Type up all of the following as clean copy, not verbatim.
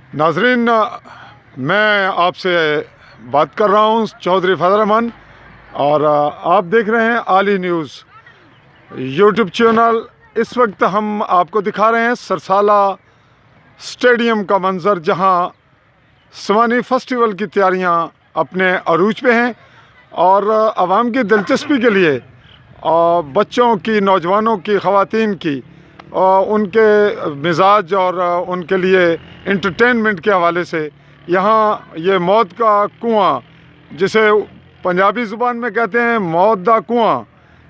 नाजरीन, मैं आपसे बात कर रहा हूँ चौधरी फजल रहमान और आप देख रहे हैं आली न्यूज़ यूट्यूब चैनल। इस वक्त हम आपको दिखा रहे हैं सरसाला स्टेडियम का मंज़र, जहां समानी फेस्टिवल की तैयारियां अपने अरूज पे हैं और आवाम की दिलचस्पी के लिए और बच्चों की, नौजवानों की, ख़वातीन की उनके मिजाज और उनके लिए इंटरटेनमेंट के हवाले से यहाँ ये मौत का कुआं, जिसे पंजाबी ज़ुबान में कहते हैं मौत दा कुआं,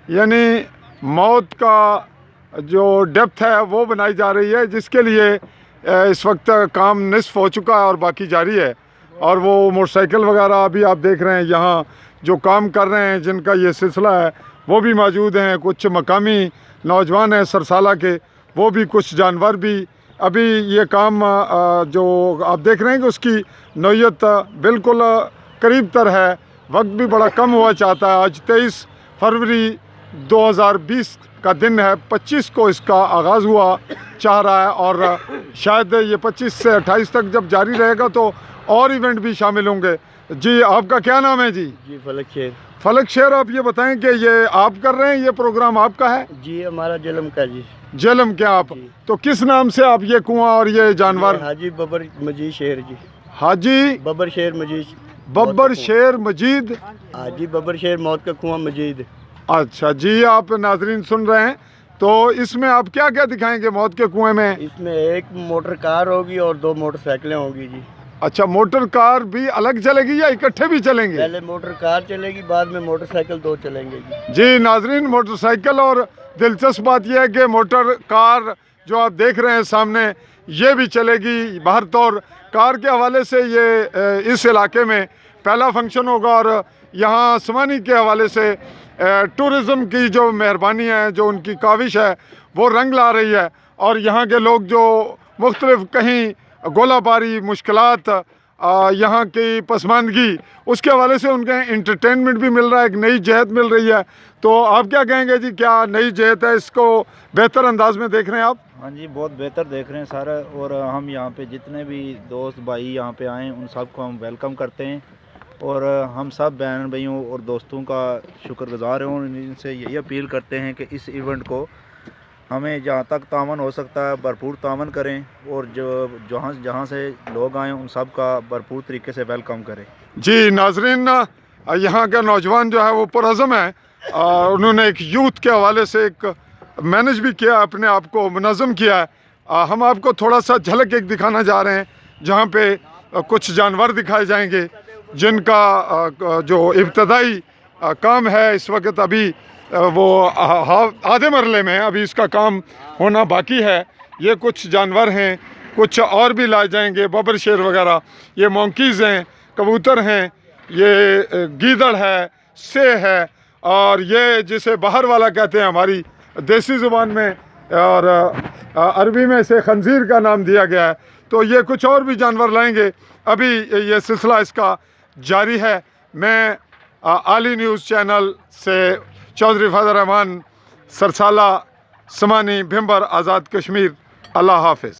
यानी मौत का जो डेप्थ है वो बनाई जा रही है, जिसके लिए इस वक्त काम निस्फ हो चुका है और बाकी जारी है। और वो मोटरसाइकिल वगैरह अभी आप देख रहे हैं यहाँ जो काम कर रहे हैं, जिनका ये सिलसिला है, वो भी मौजूद हैं। कुछ मकामी नौजवान हैं सरसाला के, वो भी, कुछ जानवर भी। अभी ये काम जो आप देख रहे हैं कि उसकी नौयत बिल्कुल करीब तर है, वक्त भी बड़ा कम हुआ चाहता है। आज 23 फरवरी 2020 का दिन है, 25 को इसका आगाज़ हुआ चाह रहा है और शायद ये 25 से 28 तक जब जारी रहेगा तो और इवेंट भी शामिल होंगे। जी, आपका क्या नाम है? जी फलक शेर। फलक शेर, आप ये बताएं कि ये आप कर रहे हैं, ये प्रोग्राम आपका है? जी हमारा जेलम का जी। जेलम क्या आप? तो किस नाम से आप ये कुआं और ये जानवर? हाजी बबर मजीद शेर जी। हाजी बबर शेर मजीद। बब्बर शेर मजीद। हाजी बबर शेर मौत का कुआं मजीद। अच्छा जी, आप नाजरीन सुन रहे हैं। तो इसमें आप क्या क्या दिखाएंगे मौत के कुएं में? इसमें एक मोटर कार होगी और 2 मोटरसाइकिलें होंगी जी। अच्छा, मोटर कार भी अलग चलेगी या इकट्ठे भी चलेंगे? पहले मोटर कार चलेगी, बाद में मोटरसाइकिल 2 चलेंगे जी। जी नाजरीन, मोटरसाइकिल, और दिलचस्प बात यह है कि मोटर कार जो आप देख रहे हैं सामने, ये भी चलेगी। बाहर तौर कार के हवाले से ये इस इलाके में पहला फंक्शन होगा और यहाँ समानी के हवाले से टूरिज़म की जो मेहरबानी है, जो उनकी काविश है, वो रंग ला रही है। और यहाँ के लोग जो मुख्तलिफ कहीं गोलाबारी, मुश्किलात, यहाँ की पसमानदगी, उसके हवाले से उनके इंटरटेनमेंट भी मिल रहा है, एक नई जहत मिल रही है। तो आप क्या कहेंगे जी, क्या नई जहत है? इसको बेहतर अंदाज में देख रहे हैं आप? हाँ जी, बहुत बेहतर देख रहे हैं सारा। और हम यहाँ पे जितने भी दोस्त भाई यहाँ पे आए, उन सबको हम वेलकम करते हैं और हम सब बहन भाइयों और दोस्तों का शुक्रगुजार हैं और इनसे यही अपील करते हैं कि इस इवेंट को हमें जहाँ तक तावन हो सकता है भरपूर तावन करें और जो जहाँ से लोग आएँ उन सब का भरपूर तरीके से वेलकम करें। जी नाजरीन, यहाँ का नौजवान जो है वो पुरअज़म है। उन्होंने एक यूथ के हवाले से एक मैनेज भी किया, अपने आप को मुनज़्ज़म किया है। हम आपको थोड़ा सा झलक एक दिखाना जा रहे हैं, जहाँ पे कुछ जानवर दिखाए जाएंगे जिनका जो इब्तदाई काम है इस वक्त अभी वो आधे मरले में, अभी इसका काम होना बाकी है। ये कुछ जानवर हैं, कुछ और भी लाए जाएंगे, बबर शेर वगैरह, ये मोंकीज़ हैं, कबूतर हैं, ये गीदड़ है, से है, और ये जिसे बाहर वाला कहते हैं हमारी देसी ज़ुबान में, और अरबी में इसे खंजीर का नाम दिया गया है। तो ये कुछ और भी जानवर लाएंगे। अभी ये सिलसिला इसका जारी है। मैं आली न्यूज़ चैनल से चौधरी फजल रहमान, सरसाला, समानी, भिम्बर, आज़ाद कश्मीर। अल्लाह हाफ़िज़।